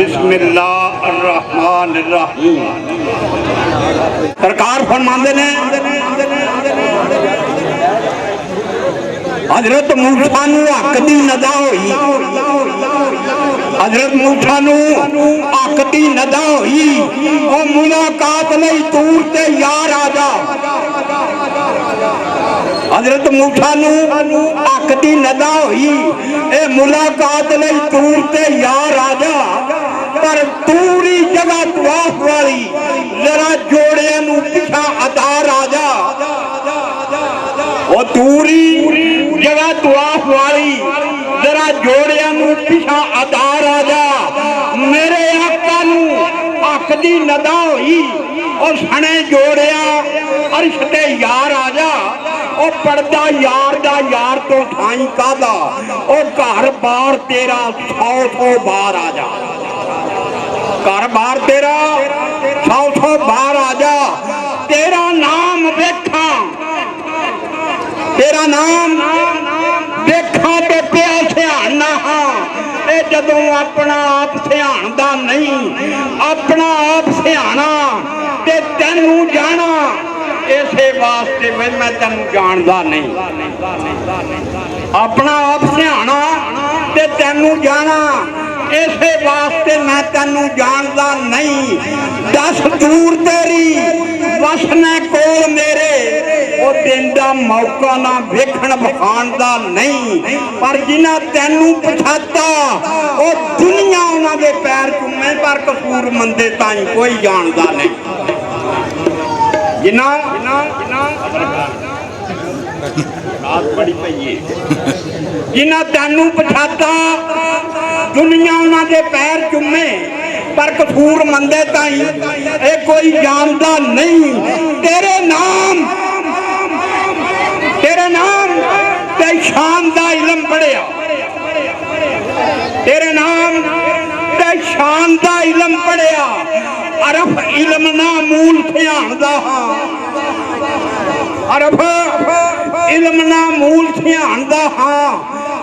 बिस्मिल्लाहिर्रहमानिर्रहीम। सरकार फरमाते ने हजरत मूसा नूं हक दी नदा होई, हजरत मूसा नूं हक दी नदा होई, ओ मुलाकात लई तूर ते यार आजा। हजरत मूसा नूं हक दी नदा होई, ए मुलाकात लई तूर ते यार आजा। पर तूरी जगह तवाफ वाली जरा जोड़ियां नूं पिछा अदार आजा। ओ तूरी जगह तवाफ वाली जरा जोड़ियां नूं पिछा अदार आजा। मेरे आका नूं हक दी नदा होई, और सने जोड़िया अर्श ते यार आजा। ओ पड़दा यार दा यार तो ठाई कादा, ओ घर बार तेरा 100 बार आजा। घर बार तेरा 100 बार आजा। तेरा नाम देखा, तेरा नाम देखा तो पिया सियाणना हाँ। ए जदों अपना आप सियाणदा नहीं, अपना आप सियाणा ते तैनू जाना, इसे वास्ते मैं तैनू जानदा नहीं। अपना आप सियाणा ते तैनू जाना, इसे वास्ते मैं तैनू जानदा नहीं। दस दूर तेरी वसने कोल मेरे, ओ दिन दा मौका ना वेखण विखाण दा नहीं। पर जिन्हां तैनू पछाता, ओ दुनिया उन्हां दे पैर चुमे, पर कसूर मंदे ताईं कोई जानदा नहीं। जिन्हां रात बड़ी पई है, जिन्हां तैनू पछाता, दुनिया उन्हां दे पैर चुमे, पर कसूर मंदे ताईं ए कोई जानदा नहीं। तेरे नाम ते शान दा इलम पढ़िया, तेरे नाम ते शान दा इलम पढ़िया। अरफ इलम ना मूल सियाणदा हाँ, अरफ इलम ना मूल सियाणदा हाँ।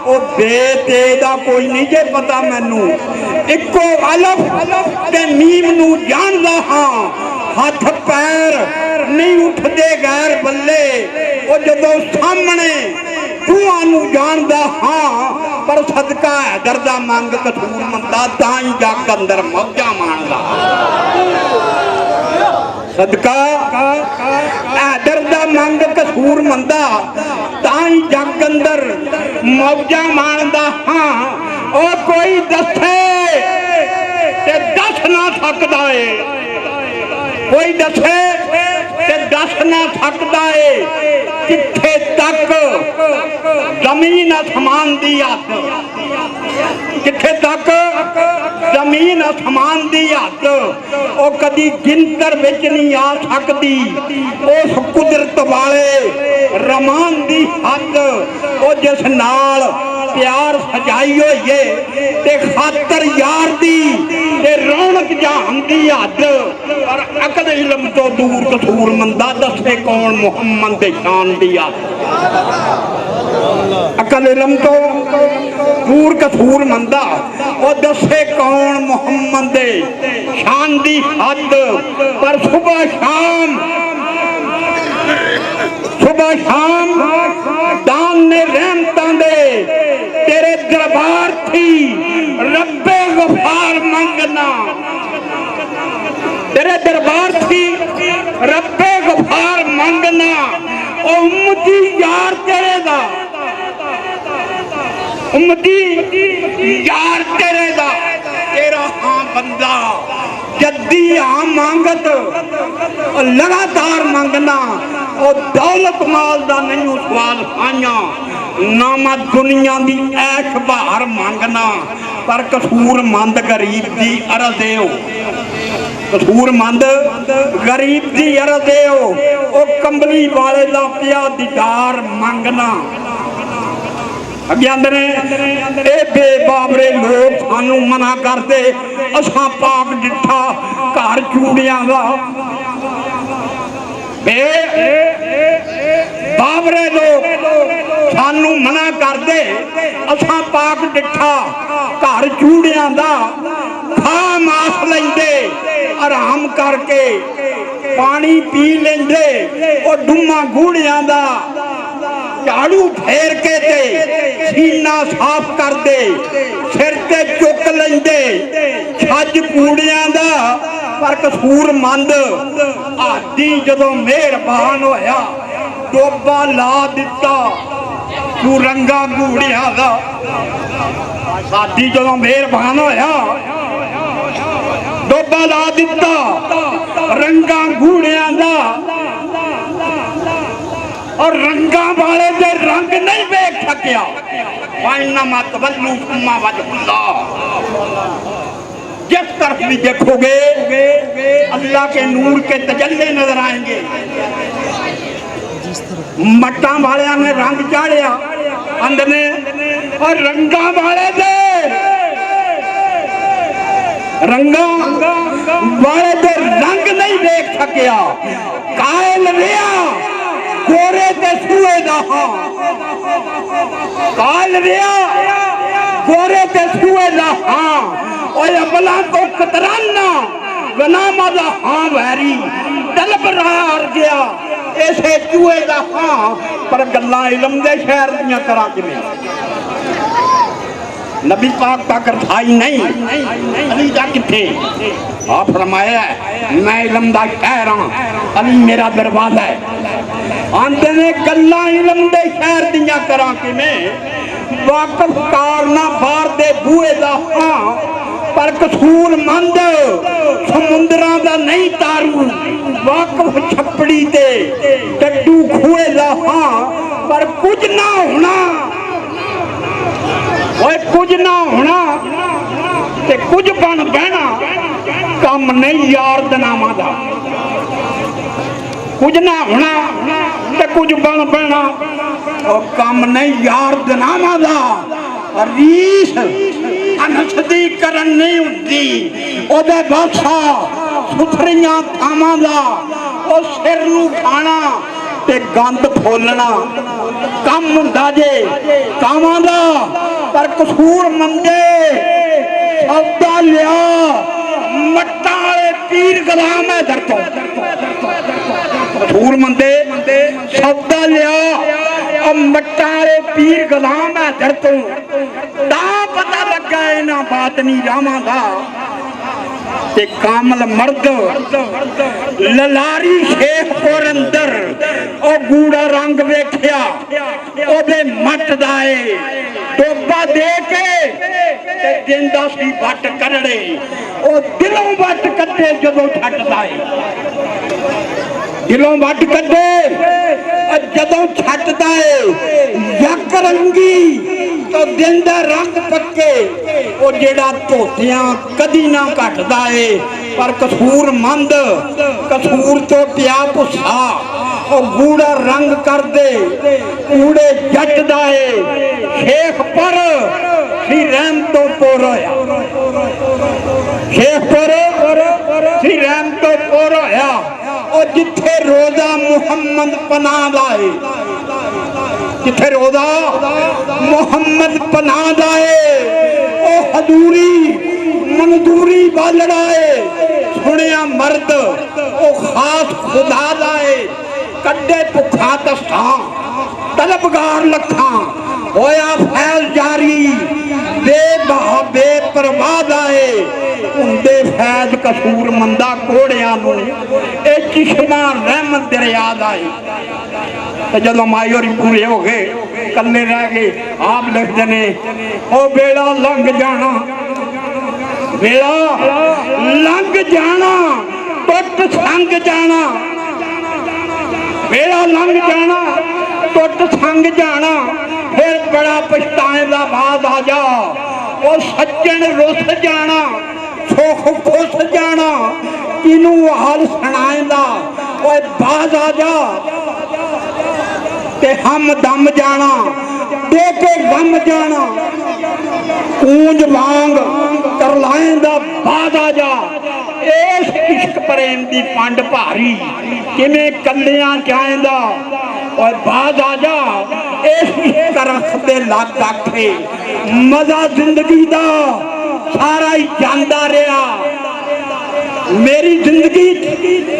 ओ बेते दा कोई नहीं जे पता मैनू, इको अलफ ते मीम नू जानदा हाँ। हथ पैर नहीं उठदे गैर बल्ले, ओ जदों सामने तूआं नू जानदा हाँ। पर सदका हैदर दा मंग कसूर मंदा, ताई जग अंदर मौजा माणदा। सदका हैदर दा मंग कसूर मंदा, ताई जग अंदर मौजा माणदा हाँ। ओ कोई दसे ते दस ना सकदा है, कोई दसे ते दस ना सकदा है। किथे तक जमीन आसमान दी हद, किथे तक जमीन आसमान दी हद, ओ कदी गिनतर विच नहीं आ सकदी। उस कुदरत वाले रमान दी हद, ओ जिस नाल प्यार सजाई होई है, ते खातर यार दी ते रौनक जहान दी हद। और अकल इलम तो दूर कसूर मंदा, दसे कौन मुहम्मद दे शान दी हद। अकल इलम तो दूर कसूर मंदा, और दसे कौन मुहम्मद दे शान दी हद। पर सुबह शाम दान ने रहमतां दे तेरे दरबार थी रब्बे गफार मंगना, तेरे दरबार थी रब्बे गफार मंगना। ओ उम्मती यार तेरे दा, उम्मती यार तेरे दा, तेरा हाँ बंदा जद्दी हाँ मांगत लगातार मंगना। और दौलत माल दा नहीं सवाल आइया, ना मैं दुनिया दी ऐश बहार मंगना। पर कसूर मंद गरीब दी अरज देओ, कसूर मंद गरीब दी अरज देओ। ओ कंबली वाले दा पिया दीदार मंगना। अगे आंदे ने ए बेबाबरे लोग सानू मना करते, असां पाक डिठा घर चूड़ियां दा। बाबरे लोग सानू मना करते, असां पाक डिठा घर चूड़ियां दा। खा आराम करके पानी पी लेंदे और डुम्मा गूड़ियां दा झाड़ू फेर के ते सीना साफ कर दे सिर ते चुक लेंदे छज कूड़ियां दा पर कसूरमंद आदि जदों मेहरबान होया डोबा ला दिता तू रंगा घूड़ियां दा आदि जदों मेहरबान होया डोबा ला दिता रंगा घूड़ियां दा और रंगा वाले दे रंग नहीं देख सकिया मत बल्लू जिस तरफ भी देखोगे अल्लाह के नूर के तजल्ले नजर आएंगे। मट्टा वाले ने रंग चाढ़िया अंद ने और रंगा वाले दे रंगा वाले दे रंग नहीं देख सकिया कायल रिया गोरे ते सूए दा काल रिया गोरे ते सूए दा ओए अबला तो कतराना गनामा दा वैरी तलब रार गया ऐसे चूहे दा पर गल्लां इल्म दे शहर दियां करा किवें नबी पाक का करथाई नहीं अली दा किथे आप फरमाया मैं इल्म दा शहर हां अली मेरा दरवाजा है आंदे ने गल्लां इल्म दे शहर दियां करा किवें वाकफ कारना बाहर दे बूहे दा पर कसूरमंद समुंदरां दा नहीं तारू वाकफ छपड़ी ते डड्डू खूहे दा पर कुछ ना होना ओए कुछ ना होना ते कुछ बन बहना कम नहीं यार दनामा दा कुछ ना होना ते कुछ बन बहना और कम नहीं यार दनामा दा रीस अनसदी करन नहीं हुंदी ओदे बादशाह सुथरियां थावां दा ओ सिर नूं खाना ते गंद फोलना कम हुंदा जे कावां दा पर कसूर मंदे सौदा लिया मट्टा वाले पीर गुलाम है दर तो कसूर मंदे सौदा लिया मट्टा वाले पीर गुलाम है दर तो पता लगा इन्हां बातनी रावां दा ते कामल मर्द ललारी शेखपुर अंदर ओ गूड़ा रंग वेख्या ओदे मट दा टोबा दे के ते जिंदा सी वट करड़े ओ दिलों वट कटे जदों छटदा दिलों वट कटे जदों छटदा यक रंगी तो दिन दा रंग पक्के ओ जेड़ा धोतियां कदी ना घटदा पर कसूरमंद कसूर तो पिया भुस्सा ओ गूड़ा रंग कर दे कूड़े जटदा शेख पर श्री रहम तो पोर होया शेख पर श्री रहम तो पोर होया ओ जिथे रोजा मुहम्मद पनाह दा जिथे रोजा मुहम्मद पनाह दा ओ हजूरी मंजूरी बालड़ा सुनिया मर्द ओ खास खुदा दा कड्डे भुखा तस्था तलबगार लखा होया फैल जारी बेपरवाह हुंदे फैज कसूर मंदा कोड़ियां नूं ए चिश्मा रहमत दरिया दा जदों मायोरी पूरे हो गए कल्ले रह गए आप लिखते ने ओ बेड़ा लंघ जाना बेड़ा लंघ जाना टुट संग जाना बेड़ा लंघ जाना टुट संग जाना फिर बड़ा पछताएगा बाद आ जा ओ सज्जन रुस जाना सुख खुश जाना किनू हाल सुनाएगा ओ बाद आ जा ते हम दम जाना दे के गम जाना कूंज वांग करलाएंदा बाद आ जा इस इश्क प्रेम दी पंड भारी किवें कल्लियां जाएंदा और बाद आ जा इस इश्क रख दे लग आखे मजा जिंदगी दा सारा ही जांदा रहा ਮੇਰੀ ਜ਼ਿੰਦਗੀ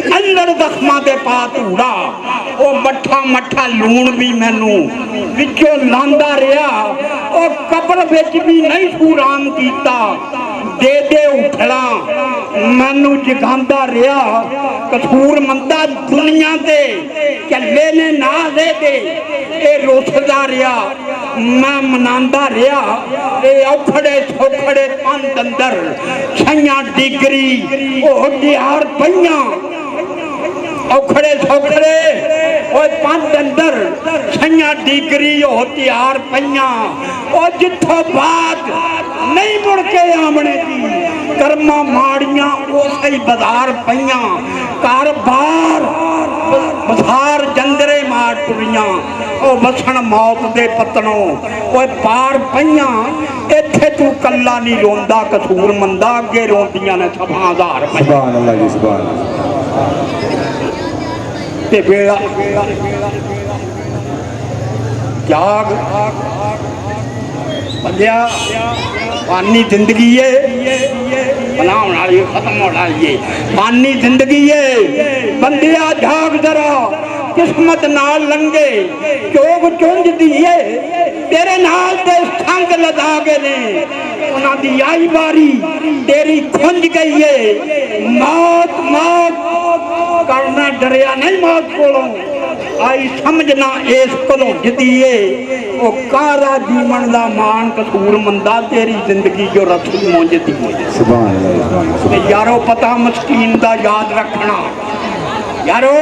ਅੰਦਰ ਜ਼ਖਮਾਂ ਦੇ ਪਾ ਧੂੜਾ ਉਹ ਮੱਠਾ ਮੱਠਾ ਲੂਣ ਵੀ ਮੈਨੂੰ ਵਿੱਚੋਂ ਲਾਂਦਾ ਰਿਹਾ ਉਹ ਕਬਰ ਵਿੱਚ ਵੀ ਨਹੀਂ ਸੂਰਾਮ ਕੀਤਾ ਦੇ ਦੇ ਉਠਲਾ ਮੈਨੂੰ ਜਗਾਉਂਦਾ ਰਿਹਾ ਕਸੂਰ ਮੰਦਾ ਦੁਨੀਆ ਤੇ ਚੱਲੇ ਨੇ ਨਾ ਦੇ ਦੇ ਇਹ ਰੋਸਦਾ ਰਿਹਾ ਮੈਂ ਮਨਾਉਂਦਾ ਰਿਹਾ ਇਹ ਔਖੜੇ ਸੌਖੜੇ ਪੰਧ ਅੰਦਰ ਛਈਆਂ ਡਿਗਰੀ ਉਹ ਢਿਆਰ ਪਈਆਂ ਔਖੜੇ ਸੌਖੜੇ ਓਏ ਪੰਧ ਅੰਦਰ ਛਈਆਂ ਡਿਗਰੀ ਉਹ ਤਿਆਰ ਪਈਆਂ ਉਹ ਜਿੱਥੋਂ ਬਾਤ ਨਹੀਂ ਮੁੜ ਕੇ ਆਮਣੇ ਦੀ ਕਰਮਾਂ ਮਾੜੀਆਂ ਉਸੇ ਹੀ ਬਾਜ਼ਾਰ ਪਈਆਂ ਘਰ ਬਾਰ ਬਾਜ਼ਾਰ ਜੰਦਰੇ ਮਾਰ ਟੁਰੀਆਂ ਉਹ ਵਸਣ ਮੌਤ ਦੇ ਪਤਨੋਂ ਓਏ ਪਾਰ ਪਈਆਂ ਇੱਥੇ ਤੂੰ ਕੱਲਾ ਨਹੀਂ ਰੋਂਦਾ ਕਸੂਰ ਮੰਦਾ ਅੱਗੇ ਰੋਂਦੀਆਂ ਨੇ ਸਭਾ ਹਜ਼ਾਰ ਪਈਆਂ ਸੁਭਾਨ ਅੱਲਾਹ ਜੀ ਸੁਭਾਨ ਅੱਲਾਹ ਤੇ ਵੇਲਾ ਜਾਗ ਬੰਦਿਆ ਪਾਨੀ ਜ਼ਿੰਦਗੀ ਏ ਬਣਾਉਣ ਵਾਲੀ ਖਤਮ ਹੋਣ ਵਾਲੀ ਏ ਪਾਨੀ ਜ਼ਿੰਦਗੀ ਏ ਬੰਦਿਆ ਜਾਗ ਜਰਾ ਕਿਸਮਤ ਨਾਲ ਲੰਗੇ ਚੋਗ ਚੁੰਝਦੀ ਏ ਤੇਰੇ ਨਾਲ ਤੇ ਸੰਗ ਲਦਾ ਗਏ ਨੇ ਉਹਨਾਂ ਦੀ ਆਈ ਵਾਰੀ ਤੇਰੀ ਖੁੰਝ ਗਈ ਏ ਮੌਤ ਮੌਤ ਕਰਨਾ ਡਰਿਆ ਨਹੀਂ ਮੌਤ ਕੋਲੋਂ ਆਈ ਸਮਝਣਾ ਇਸ ਕੋਲੋਂ ਜਿੱਦੀਏ ਉਹ ਕਾਰਾ ਜੀਵਨ ਦਾ ਮਾਣ ਕਸੂਰ ਮੰਦਾ ਤੇਰੀ ਜ਼ਿੰਦਗੀ ਜੋ ਰਸੂਲ ਮੁੰਝਦੀ ਸੁਭਾਨ ਅੱਲਾਹ ਤੇ ਯਾਰੋ ਪਤਾ ਮਸਕੀਨ ਦਾ ਯਾਦ ਰੱਖਣਾ ਯਾਰੋ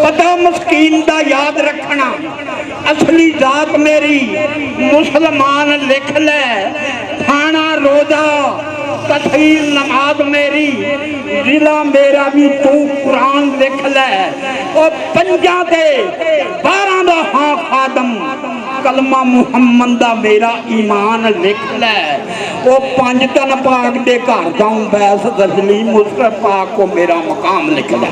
ਪਤਾ ਮਸਕੀਨ ਦਾ ਯਾਦ ਰੱਖਣਾ ਅਸਲੀ ਜ਼ਾਤ ਮੇਰੀ ਮੁਸਲਮਾਨ ਲਿਖ ਲੈ ਖਾਣਾ ਰੋਜ਼ਾ ਤਸਹੀਰ ਨਮਾਜ਼ ਮੇਰੀ ਜ਼ਿਲਾ ਮੇਰਾ ਵੀ ਤੂੰ ਕੁਰਾਨ ਲਿਖ ਲੈ ਉਹ ਪੰਜਾਂ ਤੇ 12 ਦਾ ਹਾਂ ਖਾਦਮ ਕਲਮਾ ਮੁਹੰਮਦ ਦਾ ਮੇਰਾ ਈਮਾਨ ਲਿਖ ਲੈ ਉਹ ਪੰਜ ਤਨ ਪਾਕ ਦੇ ਘਰ ਜਾਉਂ ਬੈਸ ਦਸਲੀ ਮੁਸਤਫਾ ਕੋ ਮੇਰਾ ਮਕਾਮ ਲਿਖ ਲੈ